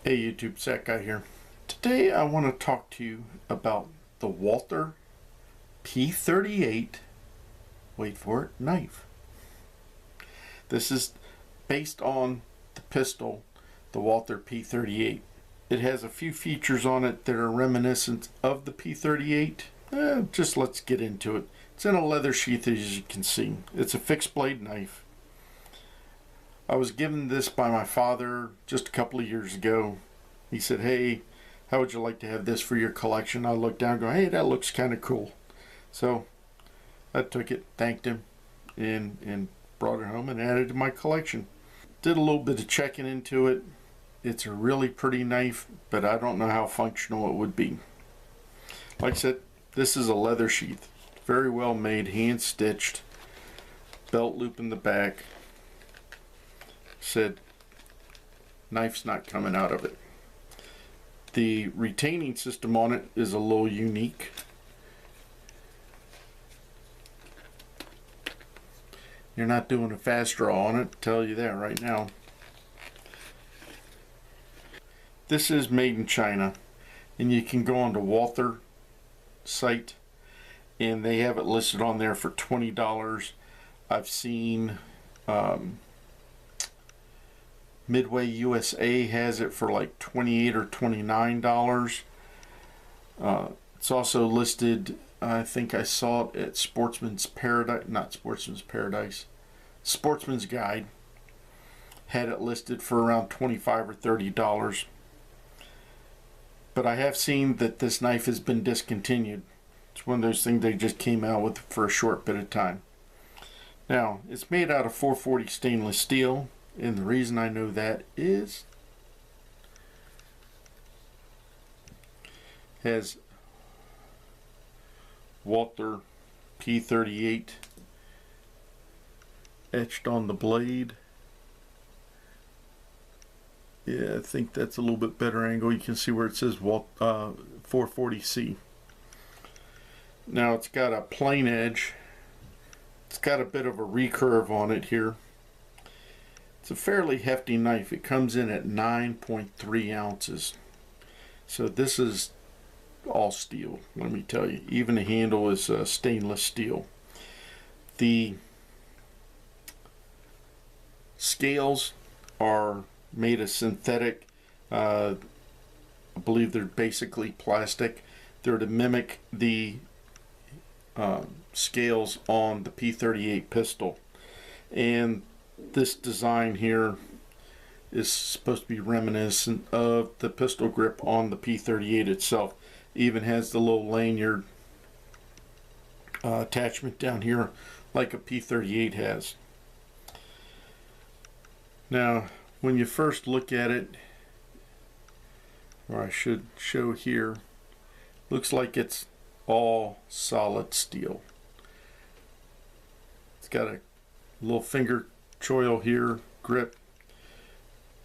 Hey YouTube, Zach Guy here. Today I want to talk to you about the Walther P38, wait for it, knife. This is based on the pistol, the Walther P38. It has a few features on it that are reminiscent of the P38. Just let's get into it. It's in a leather sheath, as you can see. It's a fixed blade knife. I was given this by my father just a couple of years ago. He said, hey, how would you like to have this for your collection? I looked down and go, hey, that looks kind of cool. So I took it, thanked him, and brought it home and added it to my collection. Did a little bit of checking into it. It's a really pretty knife, but I don't know how functional it would be. Like I said, this is a leather sheath. Very well made, hand stitched, belt loop in the back. Said knife's not coming out of it. The retaining system on it is a little unique. You're not doing a fast draw on it, I'll tell you that right now. This is made in China, and you can go on the Walther site and they have it listed on there for $20. I've seen Midway USA has it for like $28 or $29. It's also listed, I think I saw it at Sportsman's Paradise, not Sportsman's Paradise, Sportsman's Guide had it listed for around $25 or $30. But I have seen that this knife has been discontinued. It's one of those things they just came out with for a short bit of time. Now, it's made out of 440 stainless steel. And the reason I know that is has Walther P38 etched on the blade. Yeah, I think that's a little bit better angle. You can see where it says 440C. Now it's got a plain edge. It's got a bit of a recurve on it here. It's a fairly hefty knife. It comes in at 9.3 ounces. So this is all steel, let me tell you. Even the handle is stainless steel. The scales are made of synthetic. I believe they're basically plastic. They're to mimic the scales on the P38 pistol. And this design here is supposed to be reminiscent of the pistol grip on the P38 itself. It even has the little lanyard attachment down here like a P38 has. Now when you first look at it, or I should show here, looks like it's all solid steel. It's got a little finger choil here, grip,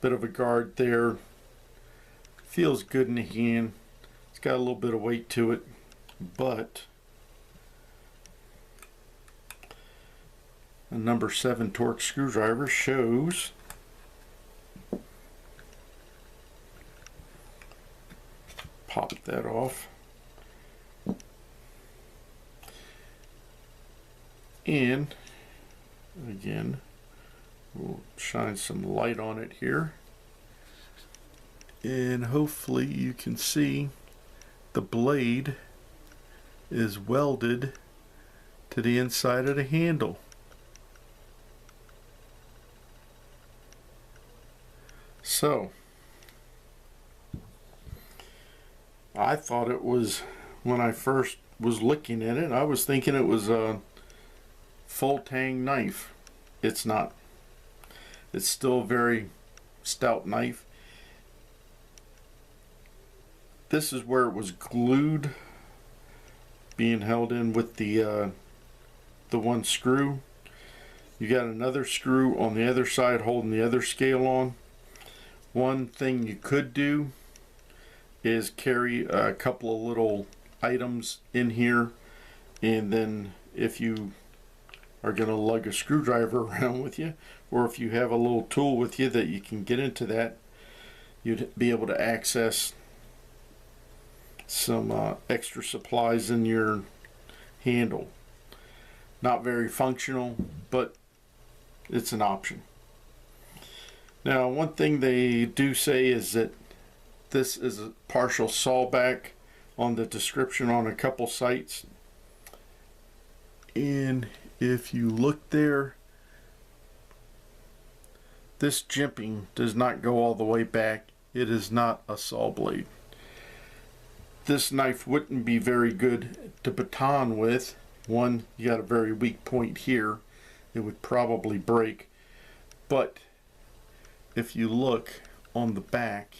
bit of a guard there. Feels good in the hand. It's got a little bit of weight to it, but a number 7 torque screwdriver shows pop that off. And again, we'll shine some light on it here, and hopefully you can see the blade is welded to the inside of the handle. So I thought it was, when I first was looking at it, I was thinking it was a full tang knife. It's not. It's still a very stout knife. This is where it was glued, being held in with the one screw. You got another screw on the other side holding the other scale on. One thing you could do is carry a couple of little items in here, and then if you are going to lug a screwdriver around with you, or if you have a little tool with you that you can get into that, you'd be able to access some extra supplies in your handle. Not very functional, but it's an option. Now, one thing they do say is that this is a partial sawback on the description on a couple sites. And if you look there, this jimping does not go all the way back. It is not a saw blade. This knife wouldn't be very good to baton with. One, you got a very weak point here. It would probably break. But if you look on the back,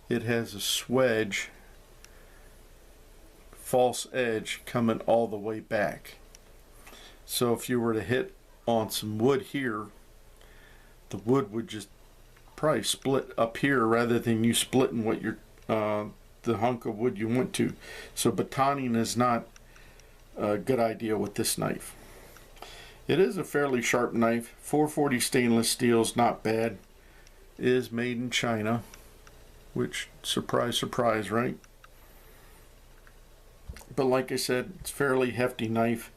it has a swedge, false edge coming all the way back. So if you were to hit on some wood here, the wood would just probably split up here rather than you splitting what your the hunk of wood you went to. So batoning is not a good idea with this knife. It is a fairly sharp knife. 440 stainless steel is not bad. It is made in China, which, surprise, surprise, right? But like I said, it's a fairly hefty knife.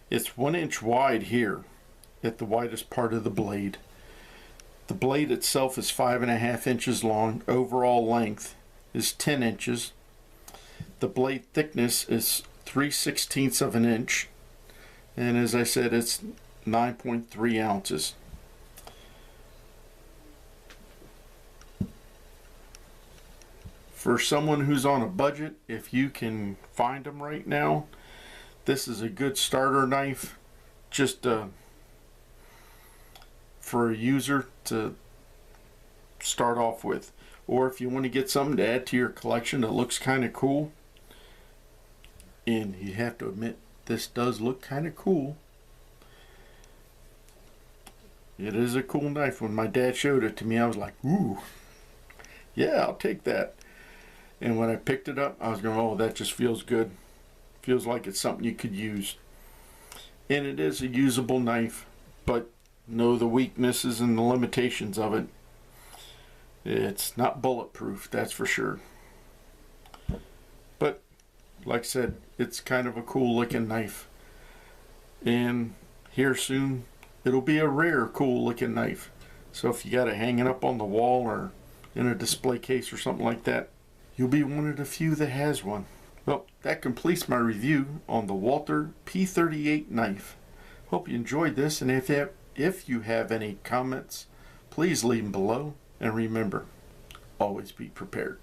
It's 1 inch wide here at the widest part of the blade. The blade itself is 5.5 inches long. Overall length is 10 inches. The blade thickness is 3/16 of an inch. And as I said, it's 9.3 ounces. For someone who's on a budget, if you can find them right now, this is a good starter knife, just for a user to start off with. Or if you want to get something to add to your collection that looks kind of cool, and you have to admit this does look kind of cool. It is a cool knife. When my dad showed it to me, I was like, ooh, yeah, I'll take that. And when I picked it up, I was going, oh, that just feels good. Feels like it's something you could use. And it is a usable knife, but know the weaknesses and the limitations of it. It's not bulletproof, that's for sure. But like I said, it's kind of a cool looking knife. And here soon, it'll be a rare cool looking knife. So if you got it hanging up on the wall or in a display case or something like that, you'll be one of the few that has one. Well, that completes my review on the Walther P38 knife. Hope you enjoyed this, and if you have any comments, please leave them below. And remember, always be prepared.